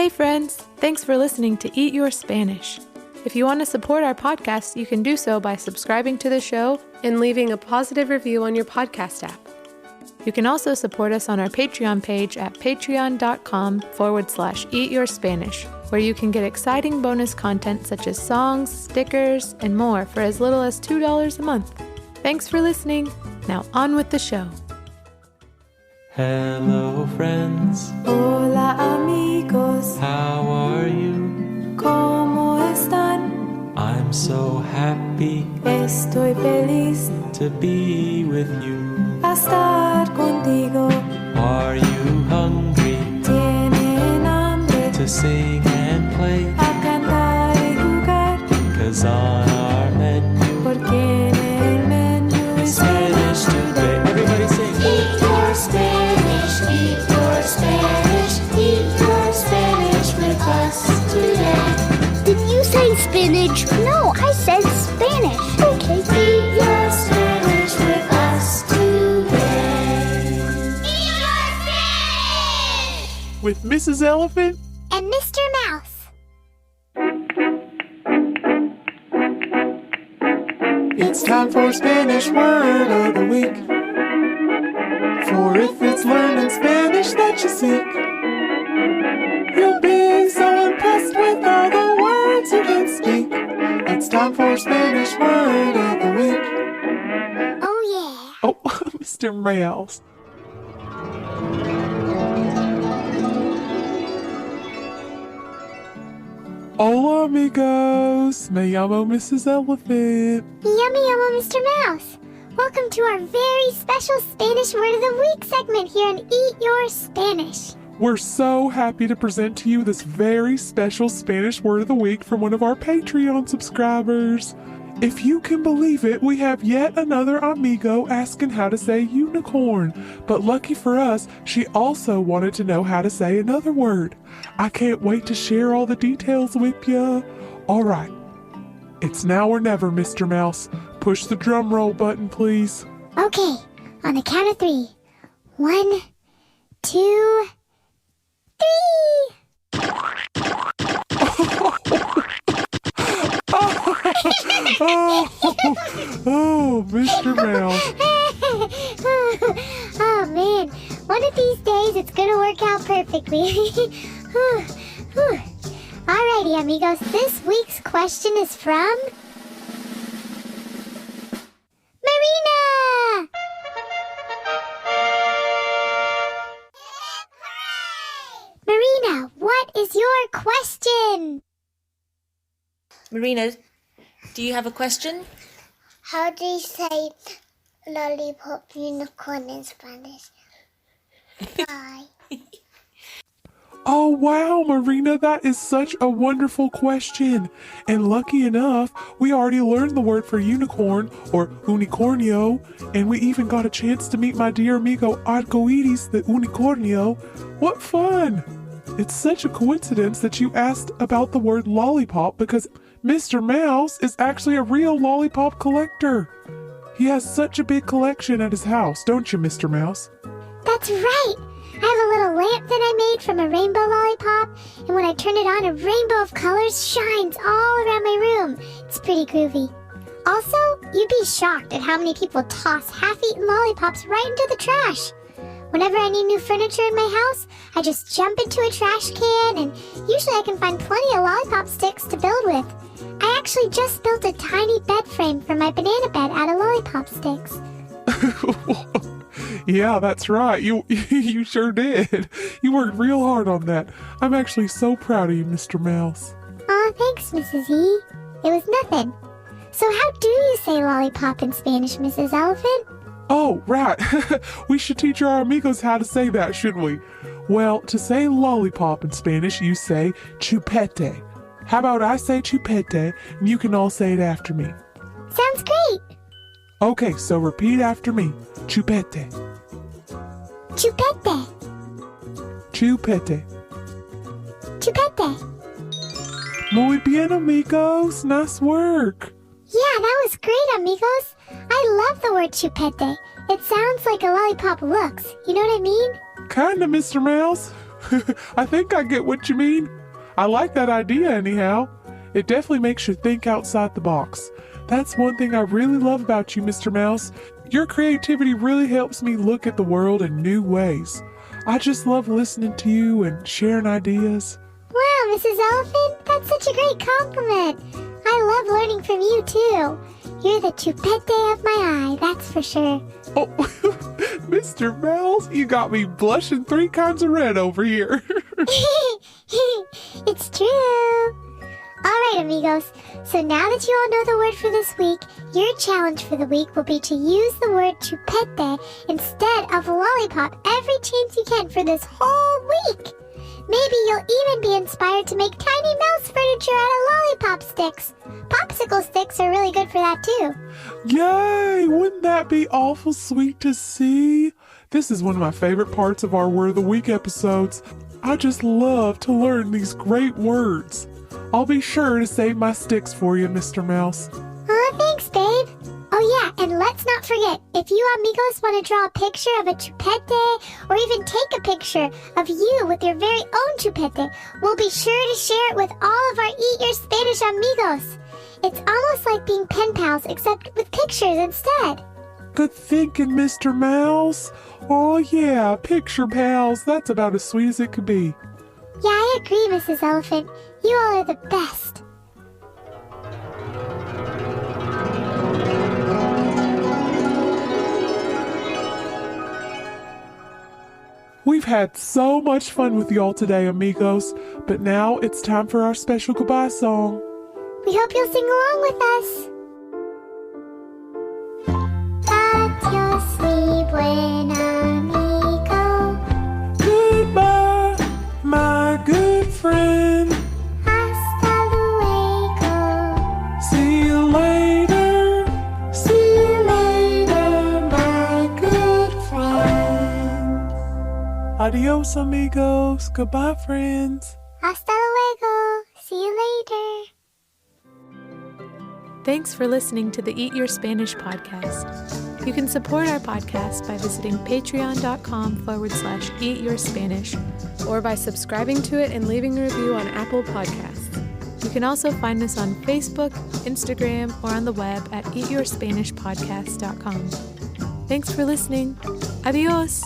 Hey friends, thanks for listening to Eat Your Spanish. If you want to support our podcast, you can do so by subscribing to the show and leaving a positive review on your podcast app. You can also support us on our Patreon page at patreon.com/eatyourspanish, where you can get exciting bonus content such as songs, stickers, and more for as little as $2 a month. Thanks for listening. Now on with the show. Hello friends, Hola amigos, how are you? ¿cómo están? I'm so happy Estoy feliz to be with you. a estar contigo. Are you hungry Tienen hambre to sing and play? a cantar y jugar, 'Cause on our menu porque en el menú is Spanish today. Everybody sing. Eat your Spanish, eat your Spanish, eat your Spanish with us today. Did you say spinach? No, I said Spanish. Okay. Eat your Spanish with us today. Eat your Spanish! With Mrs. Elephant? And Mr. Mouse. It's time for Spanish Word of the Week. For if it's learning Spanish that you seek, you'll be so impressed with all the words you can speak. It's time for Spanish Word of the Week. Oh, yeah. Oh, Mr. Mouse. Hola amigos, me llamo Mrs. Elephant. Yummy, yummy, Mr. Mouse. Welcome to our very special Spanish Word of the Week segment here on Eat Your Spanish. We're so happy to present to you this very special Spanish Word of the Week from one of our Patreon subscribers. If you can believe it, we have yet another amigo asking how to say unicorn. But lucky for us, she also wanted to know how to say another word. I can't wait to share all the details with you. All right. It's now or never, Mr. Mouse. Push the drum roll button, please. Okay, on the count of 3. 1, 2, 3. Oh, Mr. Mouse. Oh, man. One of these days, it's going to work out perfectly. Alrighty, amigos. This week's question is from Marina. Marina, what is your question? Marina, do you have a question? How do you say lollipop unicorn in Spanish? Bye. Oh, wow, Marina, that is such a wonderful question. And lucky enough, we already learned the word for unicorn, or unicornio, and we even got a chance to meet my dear amigo Arcoiris the unicornio. What fun! It's such a coincidence that you asked about the word lollipop because Mr. Mouse is actually a real lollipop collector. He has such a big collection at his house, don't you, Mr. Mouse? That's right. I have a little lamp that I made from a rainbow lollipop, and when I turn it on, a rainbow of colors shines all around my room. It's pretty groovy. Also, you'd be shocked at how many people toss half-eaten lollipops right into the trash. Whenever I need new furniture in my house, I just jump into a trash can, and usually I can find plenty of lollipop sticks to build with. I actually just built a tiny bed frame for my banana bed out of lollipop sticks. Yeah, that's right. You sure did. You worked real hard on that. I'm actually so proud of you, Mr. Mouse. Aw, thanks, Mrs. E. It was nothing. So how do you say lollipop in Spanish, Mrs. Elephant? Oh, right. We should teach our amigos how to say that, shouldn't we? Well, to say lollipop in Spanish, you say chupete. How about I say chupete, and you can all say it after me. Sounds great. Okay, so repeat after me. Chupete. Chupete. Chupete. Chupete. Muy bien, amigos. Nice work. Yeah, that was great, amigos. I love the word chupete. It sounds like a lollipop looks. You know what I mean? Kinda, Mr. Mouse. I think I get what you mean. I like that idea anyhow. It definitely makes you think outside the box. That's one thing I really love about you, Mr. Mouse. Your creativity really helps me look at the world in new ways. I just love listening to you and sharing ideas. Wow, Mrs. Elephant, that's such a great compliment. I love learning from you, too. You're the chupete of my eye, that's for sure. Oh, Mr. Mouse, you got me blushing 3 kinds of red over here. It's true. All right, amigos. So now that you all know the word for this week, your challenge for the week will be to use the word chupete instead of lollipop every chance you can for this whole week. Maybe you'll even be inspired to make tiny mouse furniture out of lollipop sticks. Popsicle sticks are really good for that too. Yay! Wouldn't that be awful sweet to see? This is one of my favorite parts of our Word of the Week episodes. I just love to learn these great words. I'll be sure to save my sticks for you, Mr. Mouse. Aw, thanks, babe. Oh yeah, and let's not forget, if you amigos want to draw a picture of a chupete, or even take a picture of you with your very own chupete, we'll be sure to share it with all of our Eat Your Spanish amigos. It's almost like being pen pals, except with pictures instead. Good thinking, Mr. Mouse. Oh yeah, picture pals. That's about as sweet as it could be. Yeah, I agree, Mrs. Elephant. You all are the best. We've had so much fun with y'all today, amigos. But now it's time for our special goodbye song. We hope you'll sing along with us. Adios, mi buen amigo. Goodbye, my good friend. Hasta luego. See you later. See you later, my good friend. Adios, amigos. Goodbye, friends. Hasta luego. See you later. Thanks for listening to the Eat Your Spanish podcast. You can support our podcast by visiting patreon.com/eatyourspanish or by subscribing to it and leaving a review on Apple Podcasts. You can also find us on Facebook, Instagram, or on the web at eatyourspanishpodcast.com. Thanks for listening. Adios!